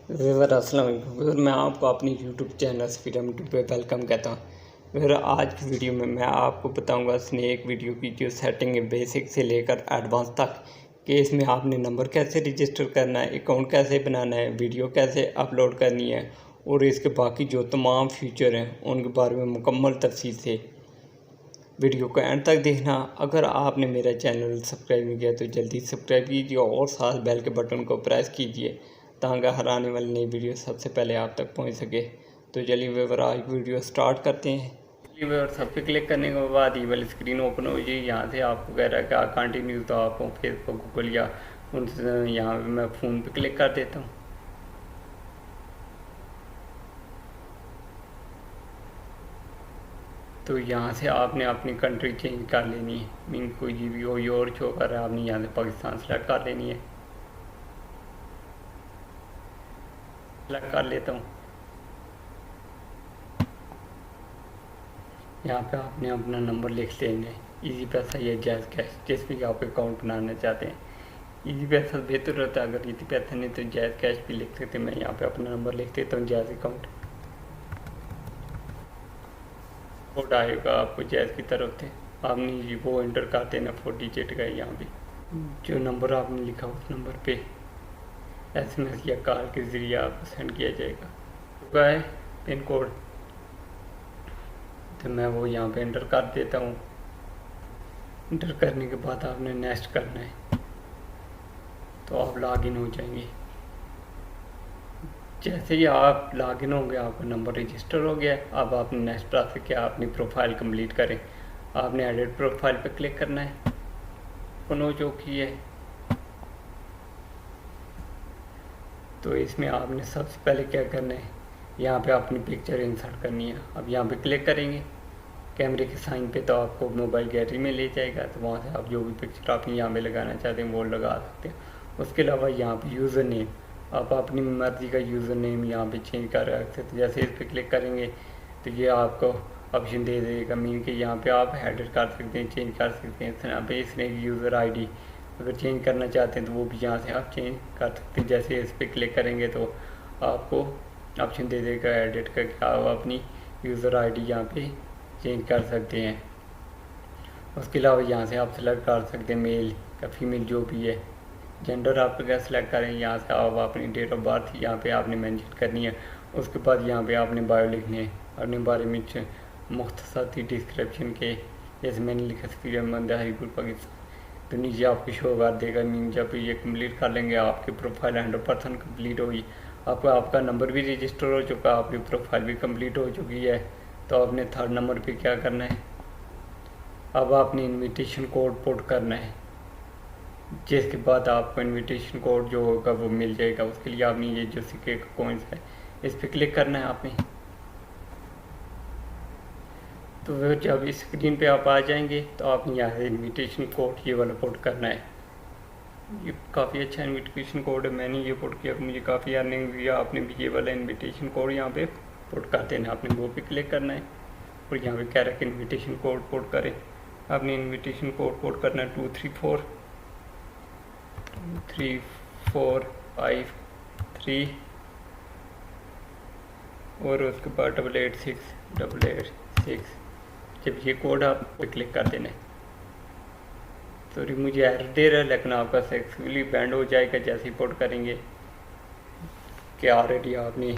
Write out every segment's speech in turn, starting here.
Viewer अस्सलाम वालेकुम। Viewer मैं आपको अपनी यूट्यूब चैनल फ्रीडम टू पे वेलकम कहता हूँ। व्यूअर आज की वीडियो में मैं आपको बताऊंगा स्नैक वीडियो की जो सेटिंग है बेसिक से लेकर एडवांस तक, कि इसमें आपने नंबर कैसे रजिस्टर करना है, अकाउंट कैसे बनाना है, वीडियो कैसे अपलोड करनी है और इसके बाकी जो तमाम फीचर हैं उनके बारे में मुकम्मल तफसील से वीडियो को एंड तक देखना। अगर आपने मेरा चैनल सब्सक्राइब नहीं किया तो जल्दी सब्सक्राइब कीजिए और साथ बेल के बटन को प्रेस कीजिए ताकि हर आने वाली नई वीडियो सबसे पहले आप तक पहुंच सके। तो चलिए व्यूअर आज वीडियो स्टार्ट करते हैं। चलिए व्यूअर सब पे क्लिक करने के बाद ये वाली स्क्रीन ओपन हो जाएगी। यहाँ से आपको कह रहा है कि कंटिन्यू, तो आपको फेसबुक गूगल या उनसे यहाँ पर मैं फ़ोन पर क्लिक कर देता हूँ। तो यहाँ से आपने अपनी कंट्री चेंज कर लेनी है, मीन कोई भी हो और शो कर रहा है, आपने यहाँ से पाकिस्तान सेलेक्ट कर लेनी है। सेलेक्ट कर लेता हूँ। यहाँ पे आपने अपना नंबर लिख लेना है, इजी पैसा या जैज़ कैश, जिस भी आप अकाउंट बनाना चाहते हैं। इजी पैसा बेहतर रहता है, अगर इजी पैसा नहीं तो जैज़ कैश भी लिख सकते हैं। मैं यहाँ पे अपना नंबर लिख देता हूँ, जैज़ अकाउंट। कोड आएगा आपको जैज़ की तरफ से, आपने वो एंटर कर देना 4 डिजिट का। यहाँ पे जो नंबर आपने लिखा उस नंबर पे SMS या कॉल के ज़रिए आपको सेंड किया जाएगा। चुका है पिन कोड, तो मैं वो यहाँ पे एंटर कर देता हूँ। एंटर करने के बाद आपने नेक्स्ट करना है, तो आप लॉगिन हो जाएंगे। जैसे ही आप लॉगिन होंगे आपका नंबर रजिस्टर हो गया। अब आपने नेक्स्ट प्रोसेस क्या, अपनी प्रोफाइल कंप्लीट करें। आपने एडिट प्रोफाइल पे क्लिक करना है, ओपन हो चुकी है। तो इसमें आपने सबसे पहले क्या करना है, यहाँ पे अपनी पिक्चर इंसर्ट करनी है। अब यहाँ पे क्लिक करेंगे कैमरे के साइन पे, तो आपको मोबाइल गैलरी में ले जाएगा। तो वहाँ से आप जो भी पिक्चर आप यहाँ पे लगाना चाहते हैं वो लगा सकते हैं। उसके अलावा यहाँ पे यूज़र नेम, आप अपनी मर्ज़ी का यूज़र नेम यहाँ पे चेंज कर सकते हैं। जैसे इस पर क्लिक करेंगे तो ये आपको ऑप्शन दे देगा, मीन कि यहाँ पे आप एडिट कर सकते हैं, चेंज कर सकते हैं। यहाँ पे इसने यूज़र ID अगर चेंज करना चाहते हैं तो वो भी यहाँ से आप चेंज कर सकते हैं। जैसे इस पर क्लिक करेंगे तो आपको ऑप्शन दे देगा एडिट का, कि आप अपनी यूज़र ID यहाँ पे चेंज कर सकते हैं। उसके अलावा यहाँ से आप सेलेक्ट कर सकते हैं मेल या फीमेल, जो भी है जेंडर आप क्या सेलेक्ट करें। यहाँ से आप अपनी डेट ऑफ बर्थ यहाँ पे आपने मेंशन करनी है। उसके बाद यहाँ पे आपने बायो लिखने है, अपने बारे में मुख्तसर डिस्क्रिप्शन के, जैसे मैंने लिखा फ्रीडम हरीपुर पाकिस्तान। तो नीचे आपको शो कर देगा। मीन जब ये कंप्लीट कर लेंगे आपकी प्रोफाइल 100% कम्प्लीट होगी। आपका नंबर भी रजिस्टर हो चुका, आपकी प्रोफाइल भी कम्प्लीट हो चुकी है। तो आपने थर्ड नंबर पे क्या करना है, अब आपने इनविटेशन कोड पुट करना है, जिसके बाद आपको इनविटेशन कोड जो होगा वो मिल जाएगा। उसके लिए आपने ये जो सिक्के का कॉइन्स है इस पर क्लिक करना है आपने। तो वो जब इस स्क्रीन पे आप आ जाएंगे तो आपने यहाँ से इनविटेशन कोड ये वाला पुट करना है। ये काफ़ी अच्छा इनविटेशन कोड है, मैंने ये पुट किया, मुझे काफ़ी अर्निंग हुई। आपने भी ये वाला इनविटेशन कोड यहाँ पे पुट कर देना, आपने वो पे क्लिक करना है और यहाँ पे कह रहा है कि इन्विटेशन कोड पुट करें। आपने इन्विटेशन कोड पुट करना है 234583 और उसके बाद 886886। जब ये कोड आप क्लिक कर देना है, सॉरी मुझे एरर दे रहा है, लेकिन आपका सक्सेसफुली बैंड हो जाएगा जैसे ही पुट करेंगे कि ऑलरेडी आपने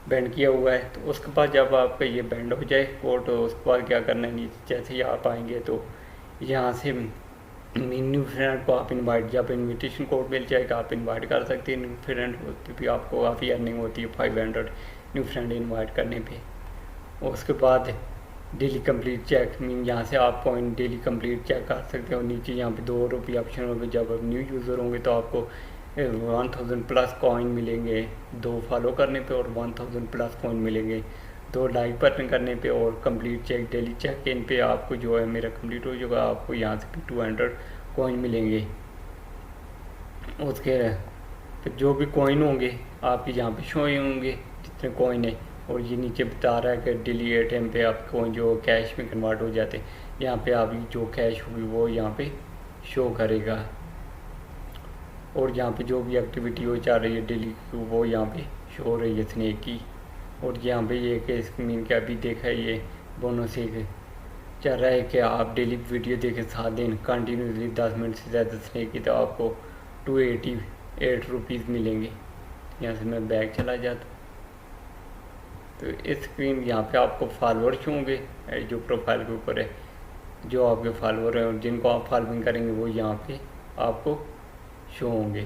बैंड किया हुआ है। तो उसके बाद जब आपका ये बैंड हो जाए कोड, तो उसके बाद क्या करना है, नीचे जैसे ही आप आएंगे तो यहाँ से न्यू फ्रेंड को आप इनवाइट, जब इनविटेशन कोड मिल जाएगा आप इनवाइट कर सकते हैं। न्यू फ्रेंड होती भी आपको काफ़ी अर्निंग होती है 500 न्यू फ्रेंड इनवाइट करने पे। और उसके बाद डेली कंप्लीट चेक, मीन यहाँ से आप पॉइंट डेली कंप्लीट चेक कर सकते हो। नीचे यहाँ पे 2 रुपये ऑप्शन होंगे, जब आप न्यू यूज़र होंगे तो आपको 1000 प्लस कॉइन मिलेंगे 2 फॉलो करने पे, और 1000 प्लस कॉइन मिलेंगे 2 लाइक बटन करने पे, और complete check daily check in पे आपको जो है मेरा कंप्लीट हो जाएगा, आपको यहाँ से भी 200 कॉइन मिलेंगे। उसके फिर जो भी कॉइन होंगे आपके यहाँ पे शो होंगे जितने कॉइन है, और ये नीचे बता रहा है कि डेली ATM पे आपको जो कैश में कन्वर्ट हो जाते हैं। यहाँ पे आप जो कैश होगी वो यहाँ पे शो करेगा। और यहाँ पे जो भी एक्टिविटी हो जा रही है डेली की वो यहाँ पे शो हो रही है स्नेक की। और यहाँ पे ये कि स्क्रीन के अभी देखा है ये बोनस एक चल रहा है कि आप डेली वीडियो देखें 7 दिन कंटिन्यूसली 10 मिनट से ज़्यादा स्नेक की तो आपको 288 रुपीज़ मिलेंगे। यहाँ से मैं बैग चला जाता हूँ तो इस स्क्रीन यहाँ पे आपको फॉलोअर्स होंगे जो प्रोफाइल के ऊपर है, जो आपके फॉलोअर हैं और जिनको आप फॉलोइंग करेंगे वो यहाँ पे आपको शो होंगे।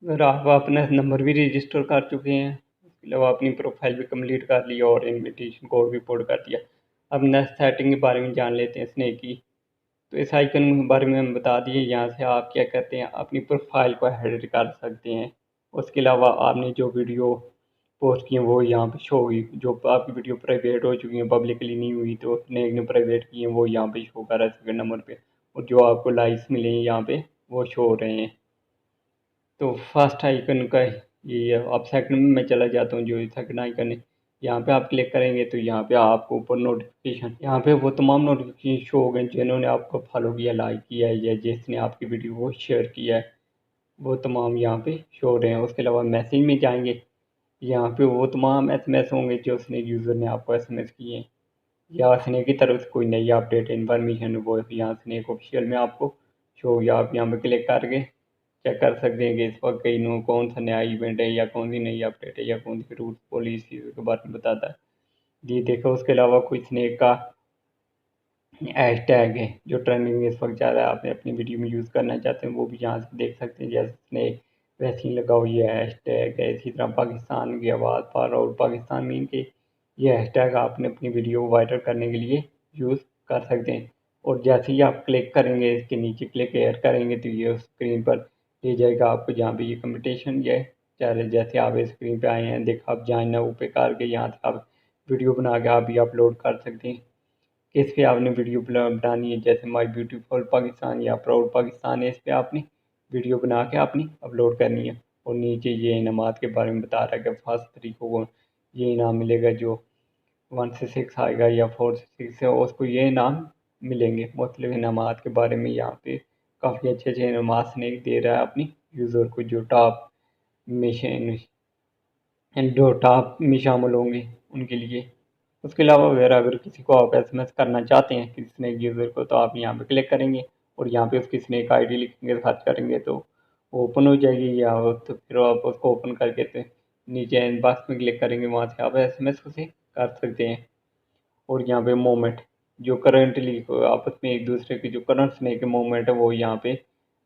अगर आप अपना नंबर भी रजिस्टर कर चुके हैं, उसके अलावा अपनी प्रोफाइल भी कंप्लीट कर लिया और इनविटेशन कोड भी पोर्ट कर दिया, अब नेक्स्ट सेटिंग के बारे में जान लेते हैं स्नेक की। तो इस आइकन के बारे में हम बता दिए, यहाँ से आप क्या करते हैं अपनी प्रोफाइल को एडिट कर सकते हैं। उसके अलावा आपने जो वीडियो पोस्ट किए वो यहाँ पे शो हुई, जो आपकी वीडियो प्राइवेट हो चुकी है पब्लिकली नहीं हुई तो स्नेक ने प्राइवेट की है वो यहाँ पे शो कर रहा है सेकंड नंबर पे, और जो आपको लाइक्स मिले हैं यहाँ पे वो शो हो रहे हैं। तो फर्स्ट आइकन का ये है। अब सेकंड में मैं चला जाता हूँ, जो सेकंड आइकन है यहाँ पे आप क्लिक करेंगे तो यहाँ पे आपको ऊपर नोटिफिकेशन, यहाँ पे वो तमाम नोटिफिकेशन शो हो गए जिन्होंने आपको फॉलो किया, लाइक किया है या जिसने आपकी वीडियो को शेयर किया है, वो तमाम यहाँ पे शो हो रहे हैं। उसके अलावा मैसेज में जाएंगे, यहाँ पे वो तमाम एसएमएस होंगे जो स्नेक यूज़र ने आपको एसएमएस किए हैं या स्नेक की तरफ से कोई नई अपडेट इन्फॉर्मेशन वो यहाँ स्नेक ऑफिशियल में आपको शो होगी। आप यहाँ पे क्लिक करके चेक कर सकते हैं कि इस वक्त कहीं नो कौन सा नया इवेंट है या कौन सी नई अपडेट है या कौन सी रूल्स पॉलिसी के बारे में बताता है। जी देखो, उसके अलावा कोई स्नेक का हैशटैग है जो ट्रेंडिंग में इस वक्त जा रहा है, आपने अपनी वीडियो में यूज़ करना चाहते हैं वो भी यहाँ से देख सकते हैं। जैसे स्नेक वैसे ही लगा हुई है हैशटैग है, इसी तरह पाकिस्तान की आवाज़ पर और पाकिस्तान में इनके ये हैशटैग आपने अपनी वीडियो को वायरल करने के लिए यूज़ कर सकते हैं। और जैसे ही आप क्लिक करेंगे, इसके नीचे क्लिक एयर करेंगे तो ये स्क्रीन पर ले जाएगा आपको जहाँ पे ये कंपटीशन ये चल रहा है। जैसे आप इस स्क्रीन पे आए हैं, देखा आप जान नाउ पे करके यहाँ से आप वीडियो बना के आप भी अपलोड कर सकते हैं। किस पे आपने वीडियो बनानी है, जैसे माई ब्यूटीफुल पाकिस्तान या प्राउड पाकिस्तान है, इस पे आपने वीडियो बना के अपनी अपलोड करनी है। और नीचे ये इनामात के बारे में बता रहा है कि फर्स्ट तरीकों को ये इनाम मिलेगा, जो 1 से 6 आएगा या 4 से 6 है उसको ये इनाम मिलेंगे। मुख्तलिफ इनामात के बारे में यहाँ पे काफ़ी अच्छे अच्छे इनामात स्नेक दे रहा है अपनी यूज़र को, जो टॉप मिशन जो टॉप में शामिल होंगे उनके लिए। उसके अलावा अगर किसी को आप एसएमएस करना चाहते हैं किसी स्नेक यूज़र को, तो आप यहाँ पे क्लिक करेंगे और यहाँ पे उसकी स्नेक आईडी लिखेंगे, सर्च करेंगे तो वो ओपन हो जाएगी। या तो फिर आप उसको ओपन करके तो नीचे इनबॉक्स में क्लिक करेंगे, वहाँ से आप एसएमएस उसे कर सकते हैं। और यहाँ पे मोमेंट जो करंटली आपस में एक दूसरे के जो करंट स्नेक के मोमेंट है वो यहाँ पे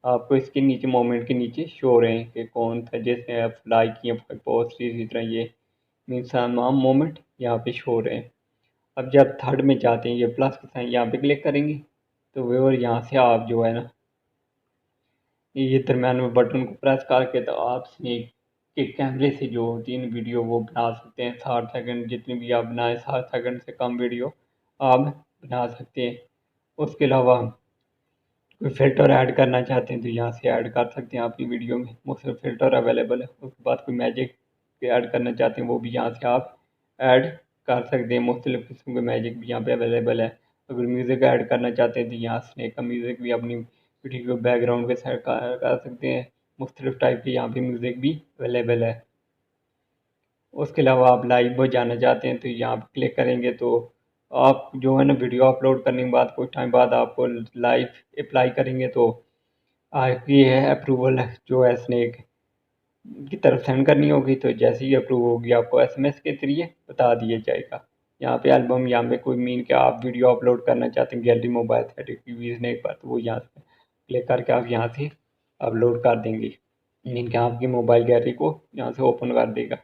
आपको इसके नीचे मोमेंट के नीचे शो हो रहे हैं कि कौन था जिसने आप लाइक किए पोस्ट, इसी तरह ये मीन्स तमाम मोमेंट यहाँ पे शो हो रहे हैं। अब जब थर्ड में जाते हैं, ये प्लस का साइन यहाँ पे क्लिक करेंगे तो वे और यहाँ से आप जो है ना ये दरम्यान में बटन को प्रेस करके तो आप स्नेक के कैमरे से जो 3 वीडियो वो बना सकते हैं। 60 सेकंड जितनी भी आप बनाएं, 60 सेकंड से कम वीडियो आप बना सकते हैं। उसके अलावा कोई फ़िल्टर ऐड करना चाहते हैं तो यहाँ से ऐड कर सकते हैं अपनी वीडियो में, मुख्तलिफ फ़िल्टर अवेलेबल है। उसके बाद कोई मैजिक ऐड करना चाहते हैं वो भी यहाँ से आप ऐड कर सकते हैं, मुख्तलिफ किस्म के मैजिक भी यहाँ पे अवेलेबल है। अगर म्यूज़िक ऐड करना चाहते हैं तो यहाँ स्नेक का म्यूज़िक भी अपनी वीडियो बैकग्राउंड पे सेट कर सकते हैं। मुख्तलिफ टाइप के यहाँ पे म्यूज़िक भी अवेलेबल है। उसके अलावा आप लाइव में जाना चाहते हैं तो यहाँ पर क्लिक करेंगे तो आप जो है ना वीडियो अपलोड करने के बाद कुछ टाइम बाद आपको लाइव अप्लाई करेंगे तो आपकी है अप्रूवल जो है स्नेक की तरफ सेंड करनी होगी। तो जैसे ही अप्रूव होगी आपको एसएमएस के जरिए बता दिया जाएगा। यहाँ पे एल्बम, यहाँ पे कोई मीन कि आप वीडियो अपलोड करना चाहते हैं गैलरी मोबाइल थेटिक स्नेक पर, तो वो यहाँ से क्लिक करके आप यहाँ से अपलोड कर देंगे, मीन कि आपकी मोबाइल गैलरी को यहाँ से ओपन कर देगा।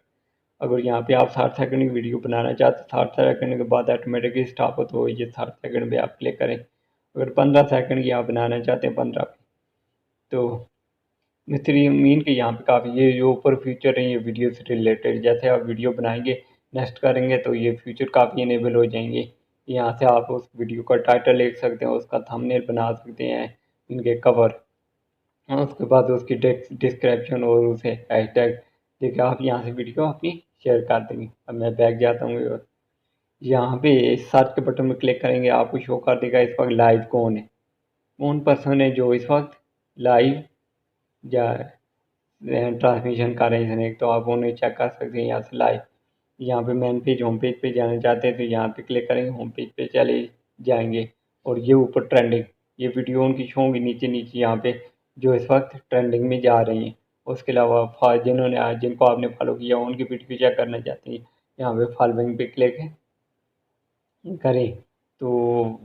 अगर यहाँ पे आप 60 सेकंड की वीडियो बनाना चाहते हैं, 60 सेकंड के बाद ऑटोमेटिकली स्टॉप हो तो ये 60 सेकंड पे आप क्लिक करें। अगर 15 सेकंड की आप बनाना चाहते हैं 15 पे, तो मिस्त्री मीन के यहाँ पे काफ़ी ये जो ऊपर फीचर है ये वीडियो से रिलेटेड, जैसे आप वीडियो बनाएंगे नेक्स्ट करेंगे तो ये फीचर काफ़ी इनेबल हो जाएंगे। यहाँ से आप उस वीडियो का टाइटल लिख सकते हैं, उसका थंबनेल बना सकते हैं, इनके कवर, उसके बाद उसकी डिस्क्रिप्शन और उसे हैशटैग देखिए आप यहाँ से वीडियो अपनी शेयर कर देंगे। अब मैं बैक जाता हूँ, यहाँ पे सर्च के बटन में क्लिक करेंगे, आपको शो कर देगा इस वक्त लाइव कौन है। कौन पर्सन है जो इस वक्त लाइव या ट्रांसमिशन कर रहे हैं स्नैक, तो आप उन्हें चेक कर सकते हैं यहाँ से लाइव। यहाँ पे मेन पेज होम पेज पे जाना चाहते हैं तो यहाँ पे क्लिक करेंगे, होम पेज पे चले जाएंगे और ये ऊपर ट्रेंडिंग ये वीडियो उनकी शो होंगी नीचे नीचे यहाँ पे जो इस वक्त ट्रेंडिंग में जा रही हैं। उसके अलावा जिनको आपने फॉलो किया उनकी वीडियो चेक करना चाहते हैं, यहाँ पे फॉलोइंग पे क्लिक करें तो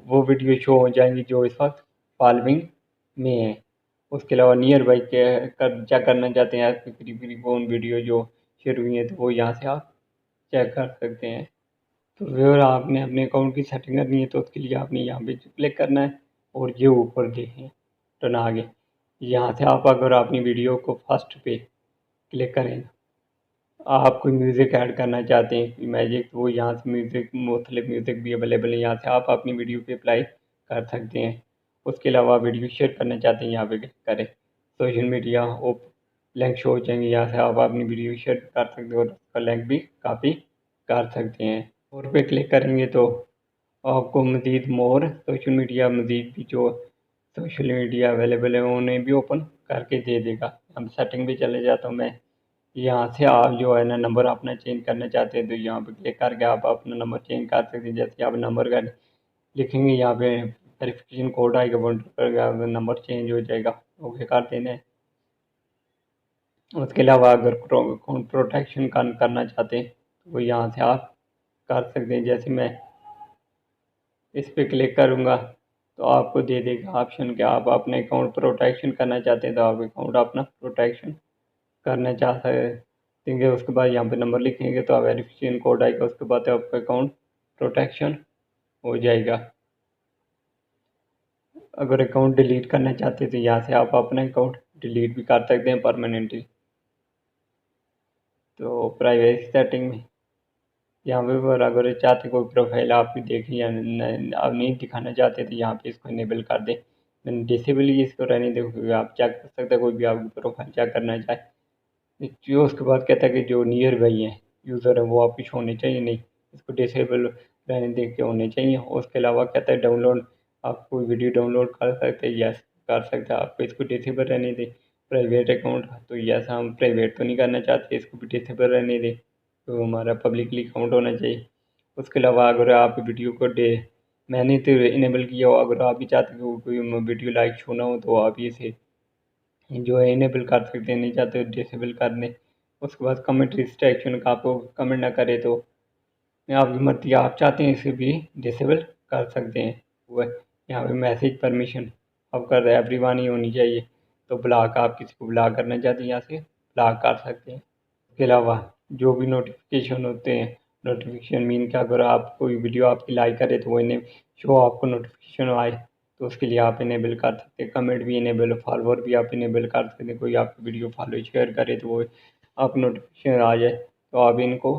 वो वीडियो शो हो जाएंगी जो इस वक्त फॉलोइंग में है। उसके अलावा नियर बाई चेक करना चाहते हैं आपके करीब करीब कौन वीडियो जो शेयर हुई है तो वो यहाँ से आप चेक कर सकते हैं। तो अगर आपने अपने अकाउंट की सेटिंग करनी है तो उसके लिए आपने यहाँ पे क्लिक करना है और ये ऊपर देखें टर्न आगे, यहाँ से आप अगर अपनी वीडियो को फर्स्ट पे क्लिक करें, आप कोई म्यूज़िक ऐड करना चाहते हैं मैजिक, तो वो यहाँ से म्यूज़िक मुख्तलिफ म्यूज़िक भी अवेलेबल है, यहाँ से आप अपनी वीडियो पे अप्लाई कर सकते हैं। उसके अलावा वीडियो शेयर करना चाहते हैं यहाँ पे क्लिक करें, सोशल मीडिया ओप लिंक शो हो जाएंगे, यहाँ से आप अपनी वीडियो शेयर कर सकते हैं और उसका लिंक भी कॉपी कर सकते हैं। और पे क्लिक करेंगे तो आपको मज़ीद मोर सोशल मीडिया मज़ीद भी जो सोशल मीडिया अवेलेबल है उन्हें भी ओपन करके दे देगा। हम सेटिंग पे चले जाता हूँ मैं, यहाँ से आप जो है ना नंबर अपना चेंज करना चाहते हैं तो यहाँ पे क्लिक करके आप अपना नंबर चेंज कर सकते हैं। जैसे आप नंबर का लिखेंगे यहाँ पे वेरिफिकेशन कोड आएगा, वो करके नंबर चेंज हो जाएगा, ओके कर देना है। उसके अलावा अगर अकाउंट प्रोटेक्शन करना चाहते हैं तो वो यहाँ से आप कर सकते हैं। जैसे मैं इस पर क्लिक करूँगा तो आपको दे देगा ऑप्शन कि आप अपने अकाउंट प्रोटेक्शन करना चाहते हैं तो आप अकाउंट अपना प्रोटेक्शन करना चाह सकते। उसके बाद यहाँ पे नंबर लिखेंगे तो वेरिफिकेशन कोड आएगा, उसके बाद आपका अकाउंट प्रोटेक्शन हो जाएगा। अगर अकाउंट डिलीट करना चाहते हैं तो यहाँ से आप अपना अकाउंट डिलीट भी कर सकते हैं परमानेंटली। तो प्राइवेसी सेटिंग में यहाँ पे पर अगर चाहते कोई प्रोफाइल आपकी देखें या आप नहीं दिखाना चाहते तो यहाँ पे इसको इनेबल कर दें। मैंने डिसेबल ही इसको रहने दे, आप चेक कर सकते हैं कोई भी आपकी प्रोफाइल चेक करना चाहे। जो उसके बाद कहता है कि जो नियर बाई हैं यूज़र है वो आपकी होने चाहिए, नहीं इसको डिसेबल रहने दे के होने चाहिए। उसके अलावा कहता है डाउनलोड, आप कोई वीडियो डाउनलोड कर सकते हैं, यस कर सकते हैं, आपको इसको डिसेबल रहने दें। प्राइवेट अकाउंट तो यस हम प्राइवेट तो नहीं करना चाहते, इसको भी डिसेबल रहने दें, तो हमारा पब्लिकली अकाउंट होना चाहिए। उसके अलावा अगर आप वीडियो को मैंने तो इनेबल किया हो, अगर आप भी चाहते हो कोई वीडियो लाइक छूना हो तो आप इसे जो है इनेबल कर सकते हैं, नहीं चाहते तो डिसेबल कर दें। उसके बाद कमेंट रिस्ट्रिक्शन का आपको कमेंट ना करे तो आपकी मर्जी, आप चाहते हैं इसे भी डिसेबल कर सकते हैं। वह यहाँ पे मैसेज परमिशन अब कर एवरीवन ही होनी चाहिए, तो ब्लॉक आप किसी को ब्लॉक करना चाहते हैं यहाँ से ब्लॉक कर सकते हैं। इसके अलावा जो भी नोटिफिकेशन होते हैं, नोटिफिकेशन मीन कि अगर आप कोई वीडियो आपकी लाइक करे तो वो इन्हें शो आपको नोटिफिकेशन आए तो उसके लिए आप इनेबल कर सकते हैं। कमेंट भी इनेबल, फॉलोअर भी आप इनेबल कर सकते हैं, कोई आपकी वीडियो फॉलो शेयर करे तो वो आप नोटिफिकेशन आ जाए तो आप इनको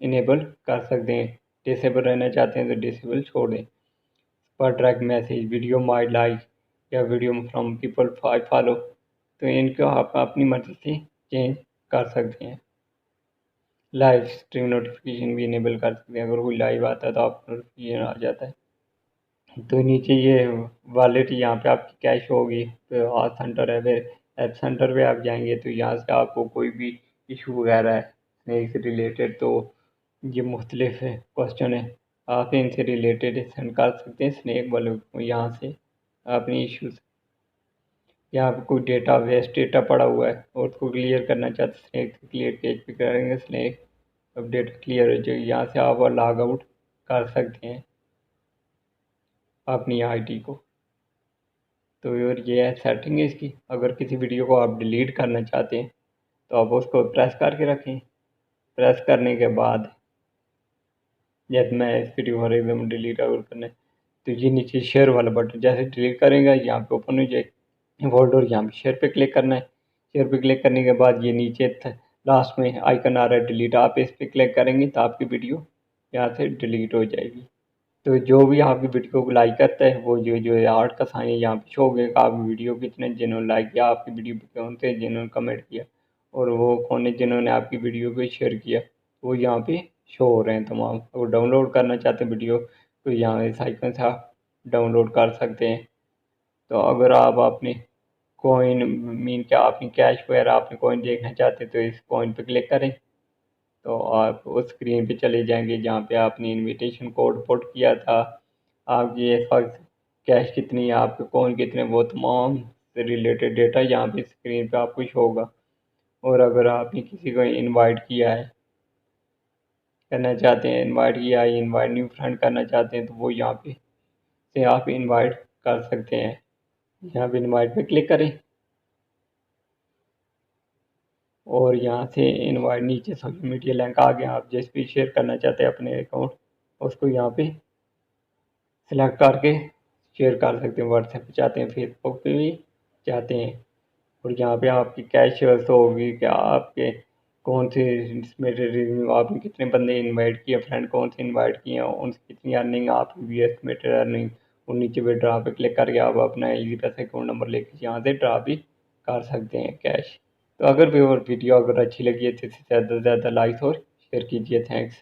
इनेबल कर सकते हैं। डिसेबल रहना चाहते हैं तो डिसेबल छोड़ दें। पर track message, video my like या video from people I follow, तो इनको आप अपनी मर्ज़ी से चेंज कर सकते हैं। लाइव स्ट्रीम नोटिफिकेशन भी इनेबल कर सकते हैं, अगर कोई लाइव आता है तो आप नोटिफिकेशन आ जाता है। तो नीचे ये वॉलेट यहाँ पे आपकी कैश होगी, तो आज सेंटर है, फिर ऐप सेंटर पे आप जाएंगे तो यहाँ से आपको कोई भी इशू वगैरह है स्नैक से रिलेटेड तो ये मुख्तलिफ क्वेश्चन है, आप इनसे रिलेटेड सेंड कर सकते हैं स्नैक वालों को यहाँ से अपनी इश्यूज। यहाँ पे कोई डेटा वेस्ट डेटा पड़ा हुआ है और उसको क्लियर करना चाहते हैं स्नैक से क्लियर पेज पे करेंगे स्नैक, अब डेटा क्लियर हो जाएगी, यहाँ से आप लॉग आउट कर सकते हैं अपनी आईडी को। तो और ये है सेटिंग है इसकी। अगर किसी वीडियो को आप डिलीट करना चाहते हैं तो आप उसको प्रेस करके रखें, प्रेस करने के बाद जैसे मैं इस वीडियो को एकदम डिलीट आउट करना है तो ये नीचे शेयर वाला बटन जैसे डिलीट करेंगे यहाँ पे ओपन हो जाए फोल्डर, यहाँ पे शेयर पे क्लिक करना है। शेयर पे क्लिक करने के बाद ये नीचे लास्ट में आइकन आ रहा है डिलीट, आप इस पर क्लिक करेंगे तो आपकी वीडियो यहाँ से डिलीट हो जाएगी। तो जो भी आपकी वीडियो को लाइक करता है वो जो आर्ट का साइन है यहाँ पे शो होगा आपकी वीडियो कितने जिन्होंने लाइक किया, आपकी वीडियो पे कौन से जिन्होंने कमेंट किया और वो कौन है जिन्होंने आपकी वीडियो को शेयर किया, वो यहाँ पे शो हो रहे हैं तमाम। अगर डाउनलोड करना चाहते हैं वीडियो तो यहाँ इस आइकन से आप डाउनलोड कर सकते हैं। तो अगर आप अपने कॉइन मीन क्या आपने कैश वगैरह आपने कॉइन देखना चाहते तो इस कॉइन पे क्लिक करें, तो आप उस स्क्रीन पे चले जाएंगे जहाँ पे आपने इनविटेशन कोड पुट किया था। आपकी इस वक्त कैश कितनी है, आपके कॉइन कितने, वो तमाम से रिलेटेड डेटा यहाँ पे स्क्रीन पे आपको शो होगा। और अगर आपने किसी को इनवाइट किया है, करना चाहते हैं, इनवाइट किया है, इनवाइट न्यू फ्रेंड करना चाहते हैं, तो वो यहाँ पे से आप इनवाइट कर सकते हैं। यहाँ पे इनवाइट पे क्लिक करें और यहाँ से इनवाइट नीचे सोशल मीडिया लिंक आ गया, आप जिस भी शेयर करना चाहते हैं अपने अकाउंट उसको यहाँ पे सिलेक्ट करके शेयर कर सकते हैं। व्हाट्सएप पे चाहते हैं, फेसबुक पे भी चाहते हैं। और यहाँ पे आपकी कैश शो होगी कि आपके कौन से इसमें रिव्यू, आपने कितने बंदे इनवाइट किए, फ्रेंड कौन से इनवाइट किए हैं, उनसे कितनी अर्निंग आपकी भी एस्टिमेटेड अर्निंग। और नीचे पे ड्रा पे क्लिक करके आप अपना इजी पैसा अकाउंट नंबर लेके यहाँ से ड्रा भी कर सकते हैं कैश। तो अगर भी और वीडियो अगर अच्छी लगी है तो इसे ज़्यादा से ज़्यादा लाइक और शेयर कीजिए। थैंक्स।